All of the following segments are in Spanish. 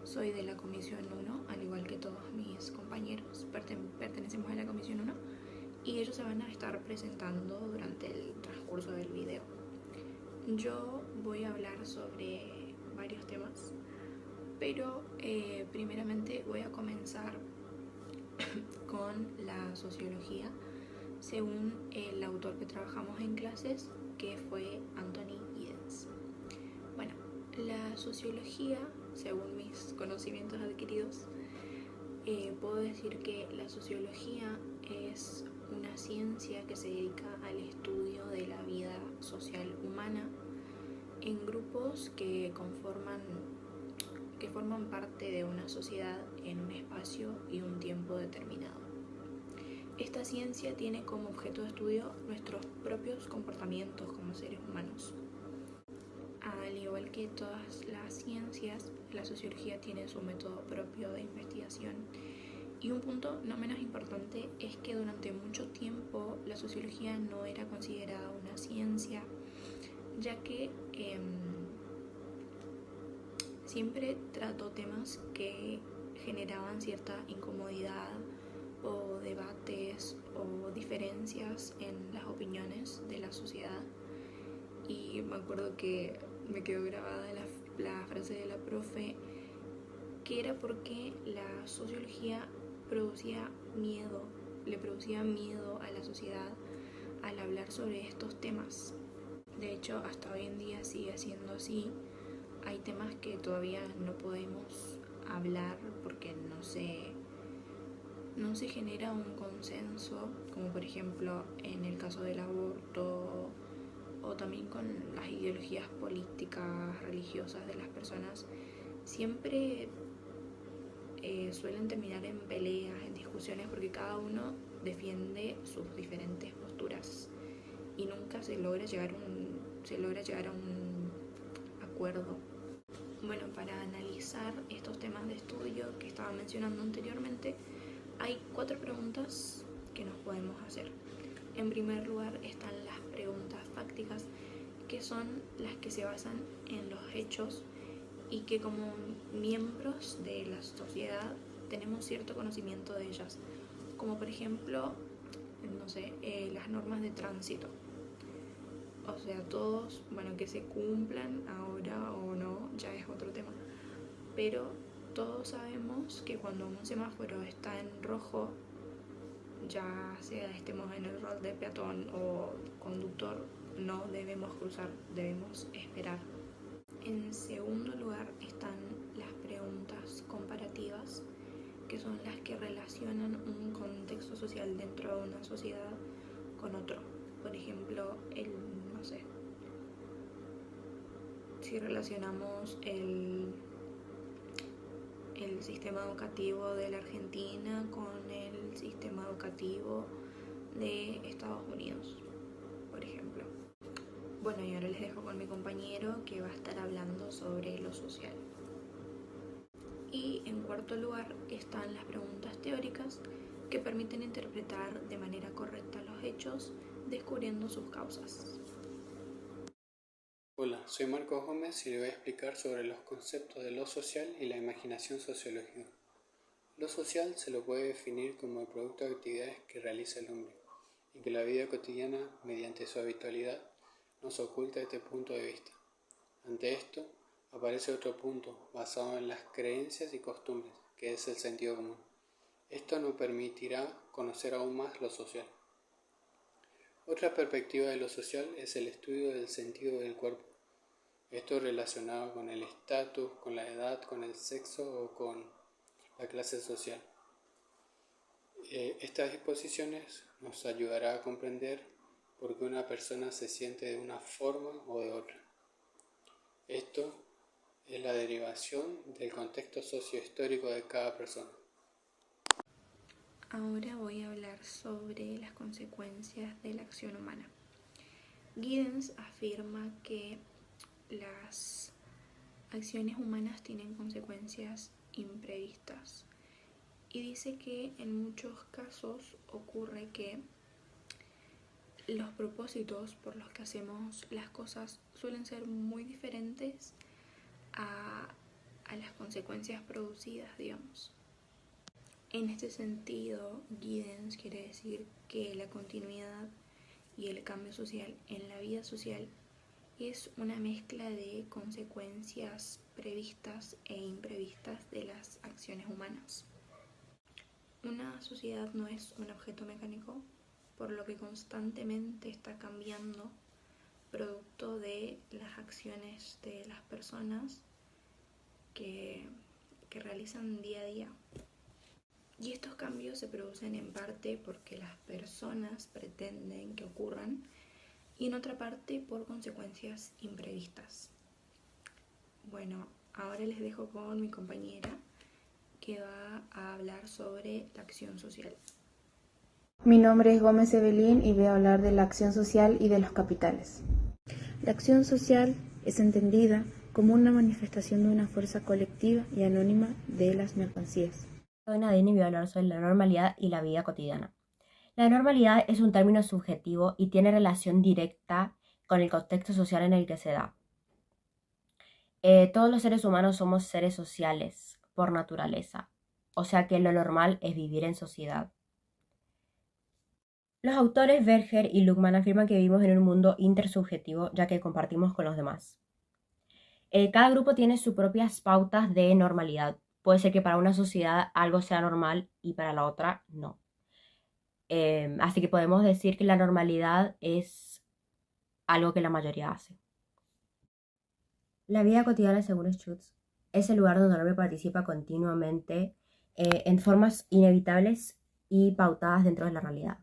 soy de la Comisión 1, al igual que todos mis compañeros, pertenecemos a la Comisión 1 y ellos se van a estar presentando durante el transcurso del video. Yo voy a hablar sobre varios temas, pero primeramente voy a comenzar con la sociología, según el autor que trabajamos en clases, que fue Anthony Giddens. Bueno, la sociología, según mis conocimientos adquiridos, puedo decir que la sociología es una ciencia que se dedica al estudio de la vida social humana en grupos que forman parte de una sociedad en un espacio y un tiempo determinado. Esta ciencia tiene como objeto de estudio nuestros propios comportamientos como seres humanos. Al igual que todas las ciencias, la sociología tiene su método propio de investigación. Y un punto no menos importante es que durante mucho tiempo la sociología no era considerada una ciencia, ya que siempre trató temas que generaban cierta incomodidad o debates o diferencias en las opiniones de la sociedad. Y me acuerdo que me quedó grabada la frase de la profe, que era porque la sociología le producía miedo a la sociedad al hablar sobre estos temas. De hecho, hasta hoy en día sigue siendo así. Hay temas que todavía no podemos hablar porque no se genera un consenso, como por ejemplo en el caso del aborto o también con las ideologías políticas, religiosas de las personas. Siempre suelen terminar en peleas, en discusiones, porque cada uno defiende sus diferentes posturas y nunca se logra llegar a un acuerdo. Bueno, para analizar estos temas de estudio que estaba mencionando anteriormente, hay 4 preguntas que nos podemos hacer. En primer lugar están las preguntas fácticas, que son las que se basan en los hechos y que como miembros de la sociedad tenemos cierto conocimiento de ellas, como por ejemplo, las normas de tránsito. O sea, todos, bueno, que se cumplan ahora o no, ya es otro tema, pero todos sabemos que cuando un semáforo está en rojo, ya sea estemos en el rol de peatón o conductor, no debemos cruzar, debemos esperar. En segundo lugar están las preguntas comparativas, que son las que relacionan un contexto social dentro de una sociedad con otro. Por ejemplo, si relacionamos el sistema educativo de la Argentina con el sistema educativo de Estados Unidos, por ejemplo. Bueno, y ahora les dejo con mi compañero que va a estar hablando sobre lo social. Y en cuarto lugar están las preguntas teóricas, que permiten interpretar de manera correcta los hechos, descubriendo sus causas. Hola, soy Marcos Gómez y le voy a explicar sobre los conceptos de lo social y la imaginación sociológica. Lo social se lo puede definir como el producto de actividades que realiza el hombre y que la vida cotidiana, mediante su habitualidad, nos oculta este punto de vista. Ante esto, aparece otro punto basado en las creencias y costumbres, que es el sentido común. Esto nos permitirá conocer aún más lo social. Otra perspectiva de lo social es el estudio del sentido del cuerpo. Esto relacionado con el estatus, con la edad, con el sexo o con la clase social. Estas exposiciones nos ayudará a comprender por qué una persona se siente de una forma o de otra. Esto es la derivación del contexto sociohistórico de cada persona. Ahora voy a hablar sobre las consecuencias de la acción humana. Giddens afirma que las acciones humanas tienen consecuencias imprevistas y dice que en muchos casos ocurre que los propósitos por los que hacemos las cosas suelen ser muy diferentes a las consecuencias producidas, digamos. En este sentido, Giddens quiere decir que la continuidad y el cambio social en la vida social es una mezcla de consecuencias previstas e imprevistas de las acciones humanas. Una sociedad no es un objeto mecánico, por lo que constantemente está cambiando, producto de las acciones de las personas que realizan día a día. Y estos cambios se producen en parte porque las personas pretenden que ocurran y en otra parte por consecuencias imprevistas. Bueno, ahora les dejo con mi compañera que va a hablar sobre la acción social. Mi nombre es Gómez Evelyn y voy a hablar de la acción social y de los capitales. La acción social es entendida como una manifestación de una fuerza colectiva y anónima de las mercancías. Soy Nadine y voy a hablar sobre la normalidad y la vida cotidiana. La normalidad es un término subjetivo y tiene relación directa con el contexto social en el que se da. Todos los seres humanos somos seres sociales por naturaleza, o sea que lo normal es vivir en sociedad. Los autores Berger y Luhmann afirman que vivimos en un mundo intersubjetivo ya que compartimos con los demás. Cada grupo tiene sus propias pautas de normalidad. Puede ser que para una sociedad algo sea normal y para la otra no. Así que podemos decir que la normalidad es algo que la mayoría hace. La vida cotidiana, según Schutz, es el lugar donde el hombre participa continuamente en formas inevitables y pautadas dentro de la realidad.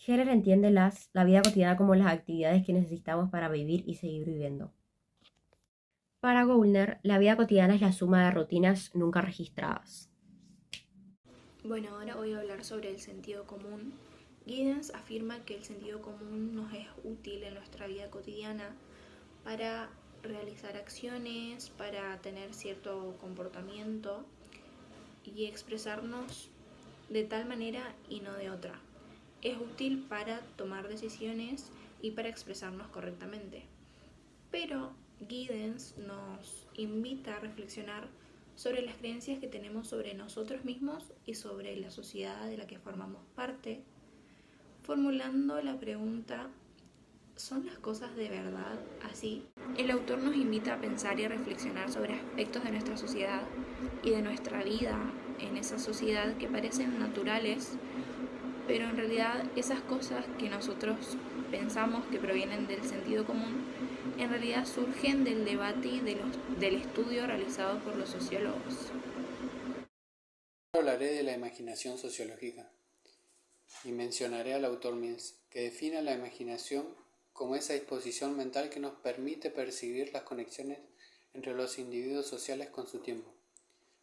Heller entiende la vida cotidiana como las actividades que necesitamos para vivir y seguir viviendo. Para Goulner, la vida cotidiana es la suma de rutinas nunca registradas. Bueno, ahora voy a hablar sobre el sentido común. Giddens afirma que el sentido común nos es útil en nuestra vida cotidiana para realizar acciones, para tener cierto comportamiento y expresarnos de tal manera y no de otra. Es útil para tomar decisiones y para expresarnos correctamente. Pero Giddens nos invita a reflexionar sobre las creencias que tenemos sobre nosotros mismos y sobre la sociedad de la que formamos parte, formulando la pregunta: ¿son las cosas de verdad así? El autor nos invita a pensar y a reflexionar sobre aspectos de nuestra sociedad y de nuestra vida en esa sociedad que parecen naturales, pero en realidad esas cosas que nosotros pensamos que provienen del sentido común, en realidad surgen del debate y del estudio realizado por los sociólogos. Hablaré de la imaginación sociológica y mencionaré al autor Mills, que define la imaginación como esa disposición mental que nos permite percibir las conexiones entre los individuos sociales con su tiempo.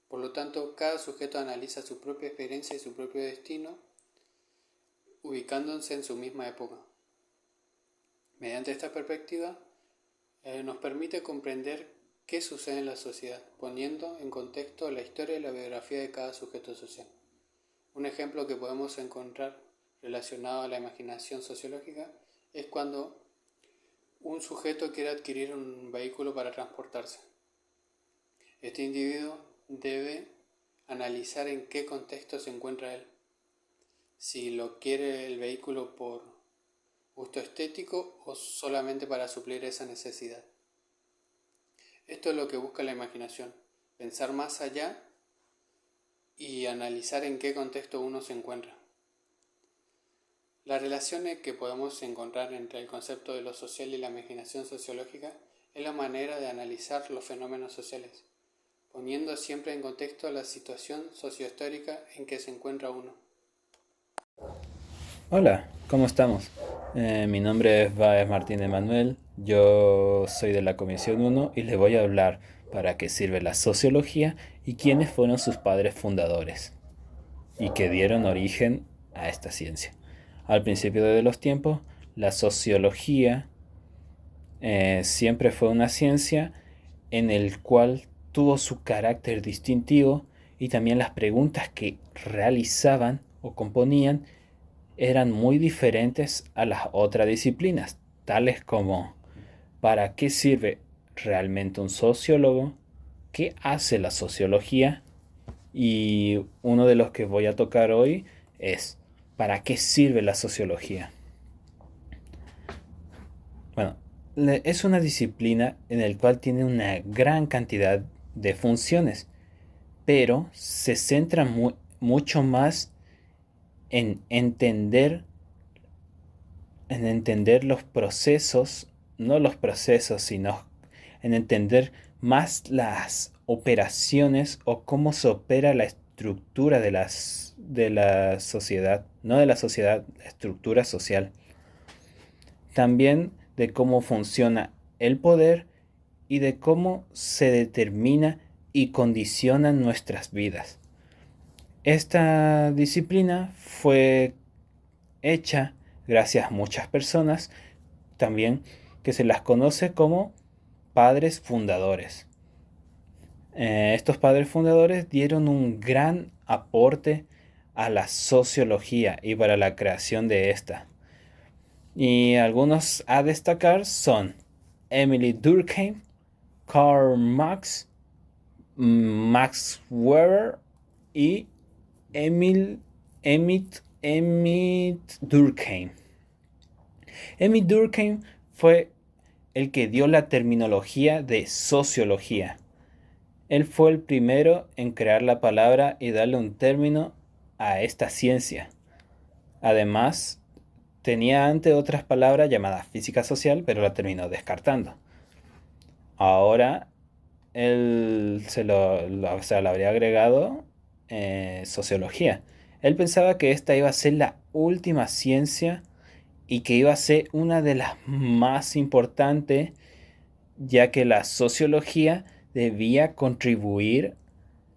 Por lo tanto, cada sujeto analiza su propia experiencia y su propio destino, ubicándose en su misma época. Mediante esta perspectiva, nos permite comprender qué sucede en la sociedad, poniendo en contexto la historia y la biografía de cada sujeto social. Un ejemplo que podemos encontrar relacionado a la imaginación sociológica es cuando un sujeto quiere adquirir un vehículo para transportarse. Este individuo debe analizar en qué contexto se encuentra él. Si lo quiere el vehículo por gusto estético o solamente para suplir esa necesidad. Esto es lo que busca la imaginación, pensar más allá y analizar en qué contexto uno se encuentra. Las relaciones que podemos encontrar entre el concepto de lo social y la imaginación sociológica es la manera de analizar los fenómenos sociales, poniendo siempre en contexto la situación sociohistórica en que se encuentra uno. Hola, ¿cómo estamos? Mi nombre es Báez Martínez Manuel, yo soy de la Comisión 1 y les voy a hablar para qué sirve la sociología y quiénes fueron sus padres fundadores y que dieron origen a esta ciencia. Al principio de los tiempos, la sociología siempre fue una ciencia en el cual tuvo su carácter distintivo y también las preguntas que realizaban o componían eran muy diferentes a las otras disciplinas, tales como ¿para qué sirve realmente un sociólogo? qué hace la sociología y uno de los que voy a tocar hoy es ¿para qué sirve la sociología? Bueno, es una disciplina en la cual tiene una gran cantidad de funciones, pero se centra mucho más en entender los procesos, no los procesos, sino en entender más las operaciones o cómo se opera la estructura de la sociedad, no de la sociedad, la estructura social. También de cómo funciona el poder y de cómo se determina y condiciona nuestras vidas. Esta disciplina fue hecha gracias a muchas personas, también que se las conoce como padres fundadores. Estos padres fundadores dieron un gran aporte a la sociología y para la creación de esta. Y algunos a destacar son Emily Durkheim, Karl Marx, Max Weber y Emit Durkheim. Emil Durkheim fue el que dio la terminología de sociología. Él fue el primero en crear la palabra y darle un término a esta ciencia. Además, tenía antes otras palabras llamadas física social, pero la terminó descartando. Ahora, él le habría agregado sociología. Él pensaba que esta iba a ser la última ciencia y que iba a ser una de las más importantes, ya que la sociología debía contribuir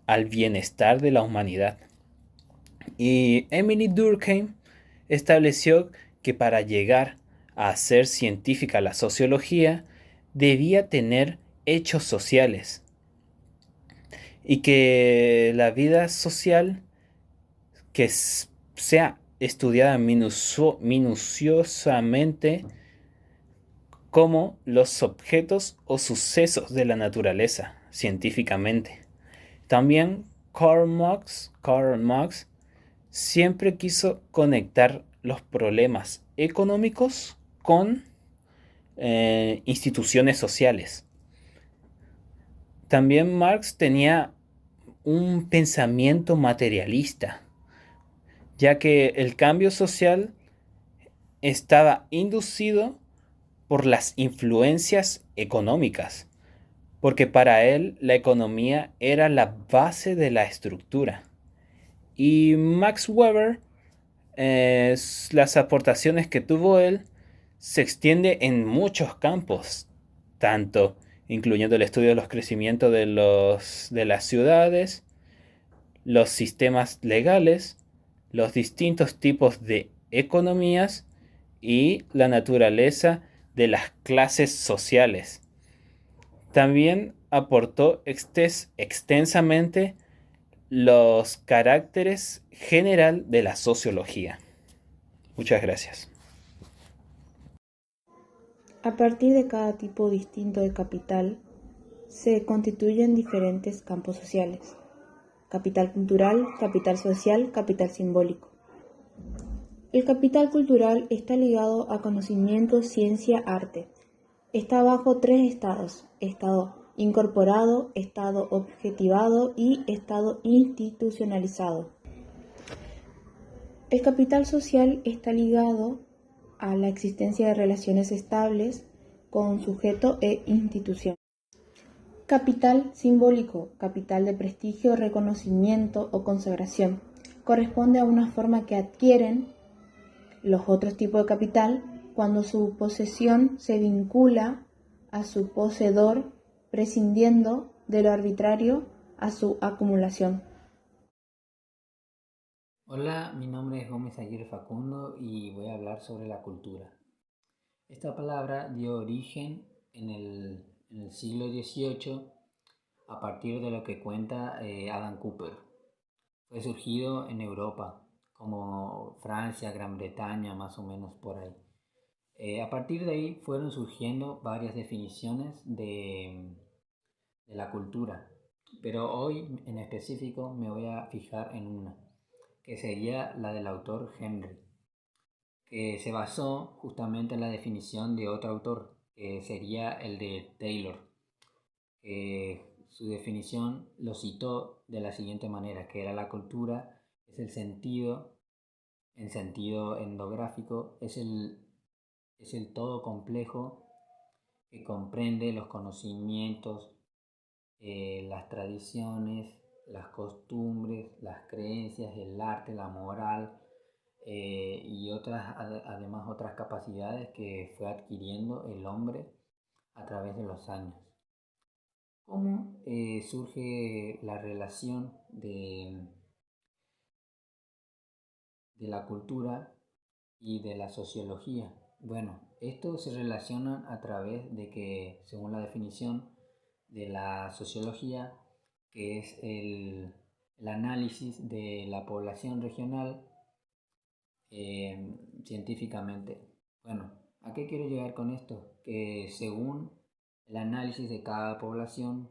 al bienestar de la humanidad. Y Emily Durkheim estableció que para llegar a ser científica la sociología debía tener hechos sociales y que la vida social que sea estudiada minuciosamente como los objetos o sucesos de la naturaleza científicamente. También Karl Marx siempre quiso conectar los problemas económicos con instituciones sociales. También Marx tenía un pensamiento materialista, ya que el cambio social estaba inducido por las influencias económicas, porque para él la economía era la base de la estructura. Y Max Weber, las aportaciones que tuvo él, se extiende en muchos campos, tanto incluyendo el estudio de los crecimientos de las ciudades, los sistemas legales, los distintos tipos de economías y la naturaleza de las clases sociales. También aportó extensamente los caracteres general de la sociología. Muchas gracias. A partir de cada tipo distinto de capital, se constituyen diferentes campos sociales: capital cultural, capital social, capital simbólico. El capital cultural está ligado a conocimiento, ciencia, arte. Está bajo tres estados: estado incorporado, estado objetivado y estado institucionalizado. El capital social está ligado a la existencia de relaciones estables con sujeto e institución. Capital simbólico, capital de prestigio, reconocimiento o consagración, corresponde a una forma que adquieren los otros tipos de capital cuando su posesión se vincula a su poseedor, prescindiendo de lo arbitrario a su acumulación. Hola, mi nombre es Gómez Aguirre Facundo y voy a hablar sobre la cultura. Esta palabra dio origen en el siglo XVIII a partir de lo que cuenta Adam Cooper. Fue surgido en Europa, como Francia, Gran Bretaña, más o menos por ahí. A partir de ahí fueron surgiendo varias definiciones de la cultura. pero hoy en específico me voy a fijar en una, que sería la del autor Henry, que se basó justamente en la definición de otro autor, que sería el de Taylor. Su definición lo citó de la siguiente manera, que era: la cultura es el sentido, en sentido endográfico, es el todo complejo que comprende los conocimientos, las tradiciones, las costumbres, las creencias, el arte, la moral, y además otras capacidades que fue adquiriendo el hombre a través de los años. ¿Cómo surge la relación de la cultura y de la sociología? Bueno, estos se relacionan a través de que, según la definición de la sociología, que es el análisis de la población regional científicamente. Bueno, ¿a qué quiero llegar con esto? Que según el análisis de cada población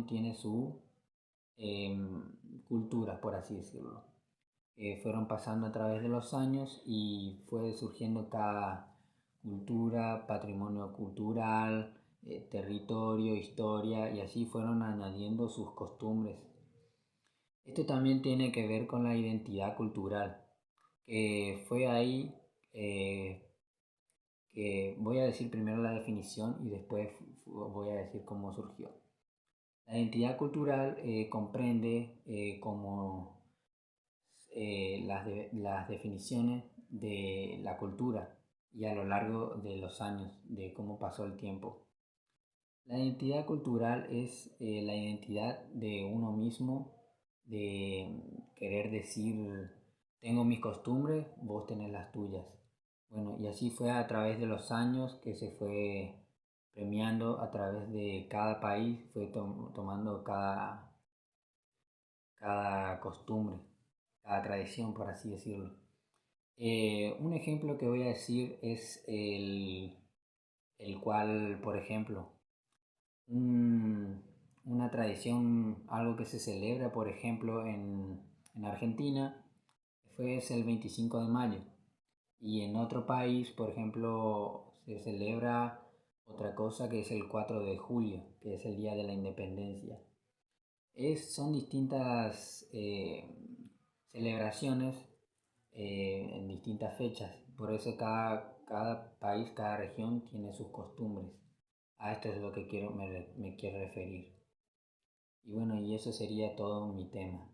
tiene su cultura, por así decirlo. Fueron pasando a través de los años y fue surgiendo cada cultura, patrimonio cultural, territorio, historia, y así fueron añadiendo sus costumbres. Esto también tiene que ver con la identidad cultural, que fue ahí que voy a decir primero la definición y después voy a decir cómo surgió. La identidad cultural comprende como las definiciones de la cultura y a lo largo de los años, de cómo pasó el tiempo. La identidad cultural es la identidad de uno mismo, de querer decir: tengo mis costumbres, vos tenés las tuyas. Bueno, y así fue a través de los años que se fue premiando a través de cada país, fue tomando cada costumbre, cada tradición, por así decirlo. Un ejemplo que voy a decir es el cual, por ejemplo, una tradición, algo que se celebra, por ejemplo, en Argentina, es el 25 de mayo. Y en otro país, por ejemplo, se celebra otra cosa que es el 4 de julio, que es el Día de la Independencia. Son distintas celebraciones en distintas fechas, por eso cada país, cada región tiene sus costumbres. A esto es lo que me quiero referir. Y bueno, y eso sería todo mi tema.